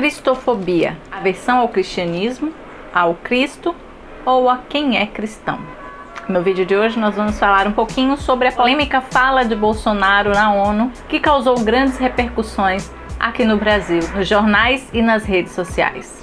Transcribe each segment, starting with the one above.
Cristofobia, aversão ao cristianismo, ao Cristo ou a quem é cristão? No vídeo de hoje nós vamos falar um pouquinho sobre a polêmica fala de Bolsonaro na ONU, que causou grandes repercussões aqui no Brasil, nos jornais e nas redes sociais.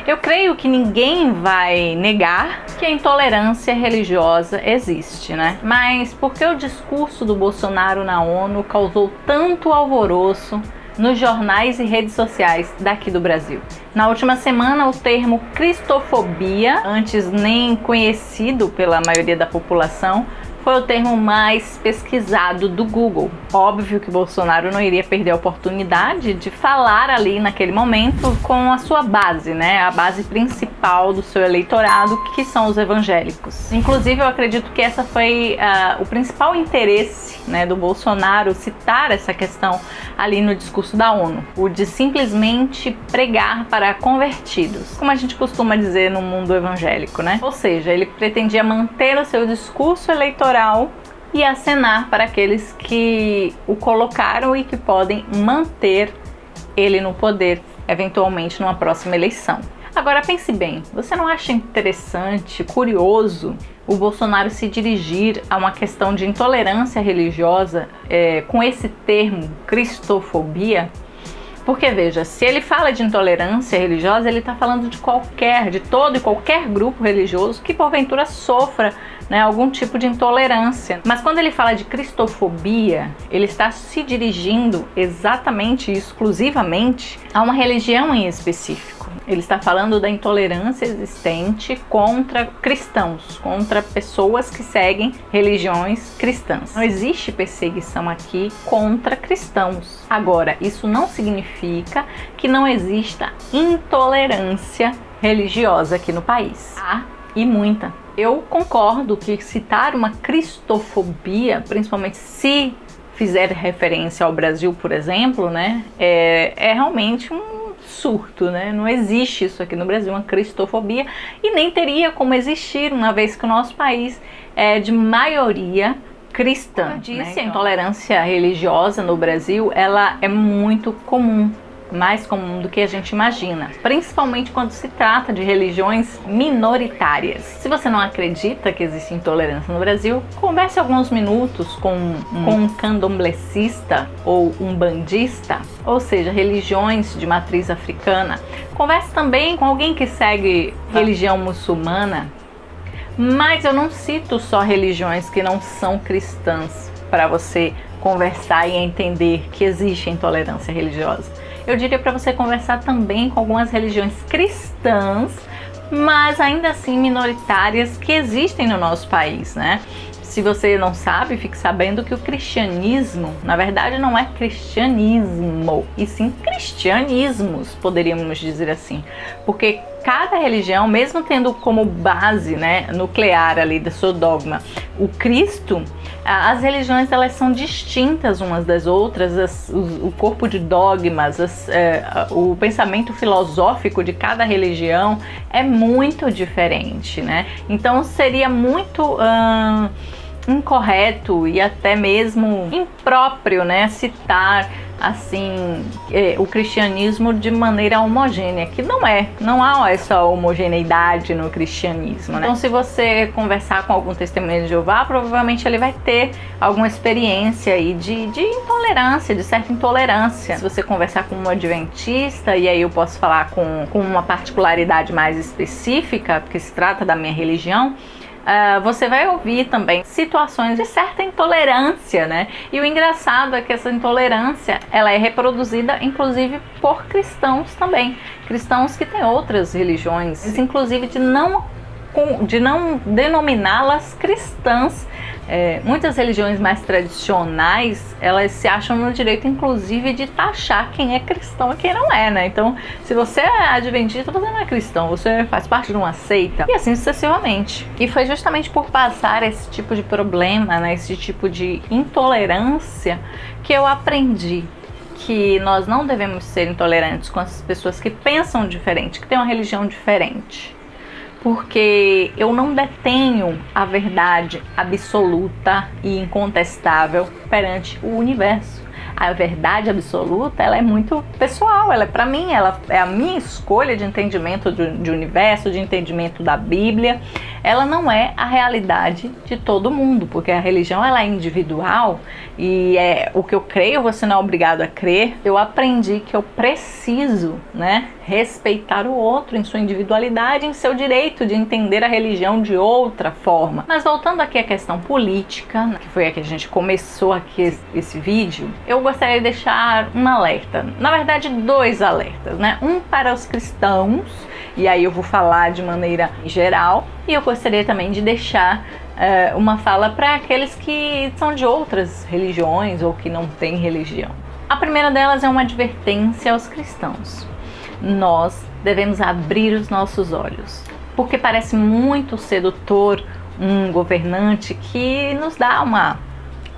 Eu creio que ninguém vai negar que a intolerância religiosa existe, né? Mas por que o discurso do Bolsonaro na ONU causou tanto alvoroço nos jornais e redes sociais daqui do Brasil? Na última semana, o termo cristofobia, antes nem conhecido pela maioria da população, foi o termo mais pesquisado do Google. Óbvio que Bolsonaro não iria perder a oportunidade de falar ali naquele momento com a sua base, né? A base principal do seu eleitorado, que são os evangélicos. Inclusive, eu acredito que essa foi o principal interesse, né, do Bolsonaro citar essa questão ali no discurso da ONU, o de simplesmente pregar para convertidos, como a gente costuma dizer no mundo evangélico, né? Ou seja, ele pretendia manter o seu discurso eleitoral e acenar para aqueles que o colocaram e que podem manter ele no poder, eventualmente numa próxima eleição. Agora pense bem, você não acha interessante, curioso, o Bolsonaro se dirigir a uma questão de intolerância religiosa com esse termo cristofobia? Porque veja, se ele fala de intolerância religiosa, ele está falando de todo e qualquer grupo religioso que porventura sofra, né, algum tipo de intolerância. Mas quando ele fala de cristofobia, ele está se dirigindo exatamente, exclusivamente, a uma religião em específico. Ele está falando da intolerância existente contra cristãos, contra pessoas que seguem religiões cristãs. Não existe perseguição aqui contra cristãos. Agora, isso não significa que não exista intolerância religiosa aqui no país. Há e muita. Eu concordo que citar uma cristofobia, principalmente se fizer referência ao Brasil, por exemplo, né, é realmente um surto, né? Não existe isso aqui no Brasil, uma cristofobia, e nem teria como existir, uma vez que o nosso país é de maioria cristã. Como eu disse, né? A intolerância religiosa no Brasil, ela é muito comum, mais comum do que a gente imagina, principalmente quando se trata de religiões minoritárias. Se você não acredita que existe intolerância no Brasil, converse alguns minutos com um candomblessista ou um bandista, ou seja, religiões de matriz africana. Converse também com alguém que segue religião muçulmana, mas eu não cito só religiões que não são cristãs para você conversar e entender que existe intolerância religiosa. Eu diria para você conversar também com algumas religiões cristãs, mas ainda assim minoritárias, que existem no nosso país, né? Se você não sabe, fique sabendo que o cristianismo, na verdade, não é cristianismo, e sim cristianismos, poderíamos dizer assim. Porque cada religião, mesmo tendo como base, né, nuclear ali do seu dogma o Cristo, as religiões, elas são distintas umas das outras, o corpo de dogmas, o pensamento filosófico de cada religião é muito diferente, né? Então seria muito incorreto e até mesmo impróprio, né, citar assim o cristianismo de maneira homogênea, que não há essa homogeneidade no cristianismo, né? Então, se você conversar com algum testemunho de Jeová, provavelmente ele vai ter alguma experiência aí de intolerância, de certa intolerância. Se você conversar com um adventista, e aí eu posso falar com uma particularidade mais específica, porque se trata da minha religião, você vai ouvir também situações de certa intolerância, né? E o engraçado é que essa intolerância, ela é reproduzida inclusive por cristãos também. Cristãos que têm outras religiões, inclusive de não denominá-las cristãs. Muitas religiões mais tradicionais, elas se acham no direito, inclusive, de taxar quem é cristão e quem não é, né? Então, se você é adventista, você não é cristão, você faz parte de uma seita, e assim sucessivamente. E foi justamente por passar esse tipo de problema, né, esse tipo de intolerância, que eu aprendi que nós não devemos ser intolerantes com as pessoas que pensam diferente, que têm uma religião diferente. porque eu não detenho a verdade absoluta e incontestável perante o universo. A verdade absoluta, ela é muito pessoal, ela é para mim, ela é a minha escolha de entendimento de universo, de entendimento da Bíblia. Ela não é a realidade de todo mundo, porque a religião ela é individual e é o que eu creio, você não é obrigado a crer. Eu aprendi que eu preciso, né, respeitar o outro em sua individualidade, em seu direito de entender a religião de outra forma. Mas voltando aqui à questão política, que foi a que a gente começou aqui esse vídeo, eu gostaria de deixar um alerta, na verdade 2 alertas, né? Um para os cristãos, e aí eu vou falar de maneira geral, e eu gostaria também de deixar uma fala para aqueles que são de outras religiões ou que não têm religião. A primeira delas é uma advertência aos cristãos. Nós devemos abrir os nossos olhos, porque parece muito sedutor um governante que nos dá uma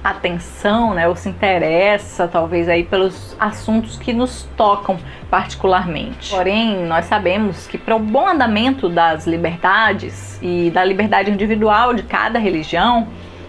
atenção, né, ou se interessa talvez aí pelos assuntos que nos tocam particularmente. Porém, nós sabemos que para o bom andamento das liberdades e da liberdade individual de cada religião,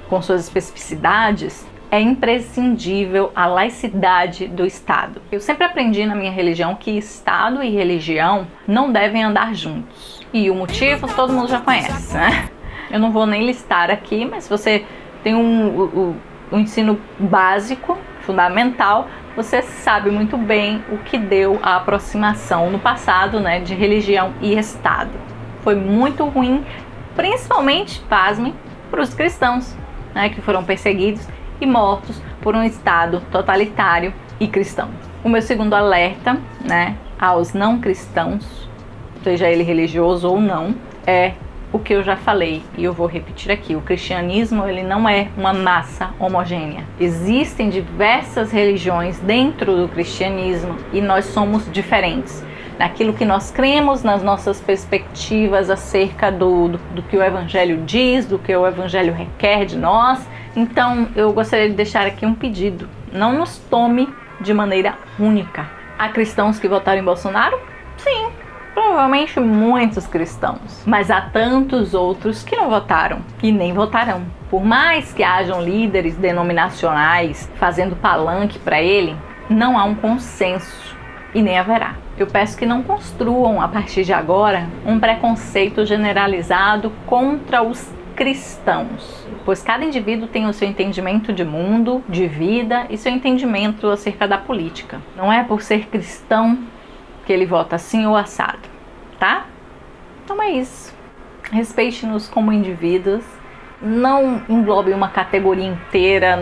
com suas especificidades, é imprescindível a laicidade do Estado. Eu sempre aprendi na minha religião que Estado e religião não devem andar juntos. E o motivo todo mundo já conhece, né? Eu não vou nem listar aqui, mas se você tem um ensino básico, fundamental, você sabe muito bem o que deu a aproximação no passado, né, de religião e Estado. Foi muito ruim, principalmente, pasmem, para os cristãos, né, que foram perseguidos e mortos por um Estado totalitário e cristão. O meu segundo alerta, né, aos não cristãos, seja ele religioso ou não, é o que eu já falei e eu vou repetir aqui: o cristianismo ele não é uma massa homogênea. Existem diversas religiões dentro do cristianismo e nós somos diferentes naquilo que nós cremos, nas nossas perspectivas acerca do que o Evangelho diz, do que o Evangelho requer de nós. Então eu gostaria de deixar aqui um pedido: não nos tome de maneira única. Há cristãos que votaram em Bolsonaro? Sim, provavelmente muitos cristãos, mas há tantos outros que não votaram e nem votarão. Por mais que hajam líderes denominacionais fazendo palanque para ele, não há um consenso e nem haverá. Eu peço que não construam a partir de agora um preconceito generalizado contra os cristãos, pois cada indivíduo tem o seu entendimento de mundo, de vida e seu entendimento acerca da política. Não é por ser cristão que ele vota assim ou assado, tá? Então é isso. Respeite-nos como indivíduos. Não englobe uma categoria inteira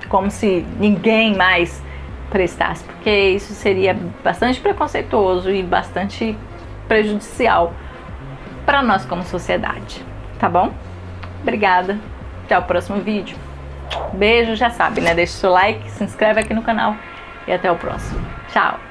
como se ninguém mais prestasse, porque isso seria bastante preconceituoso e bastante prejudicial para nós como sociedade, tá bom? Obrigada. Até o próximo vídeo. Beijo, já sabe, né? Deixa o seu like, se inscreve aqui no canal e até o próximo. Tchau!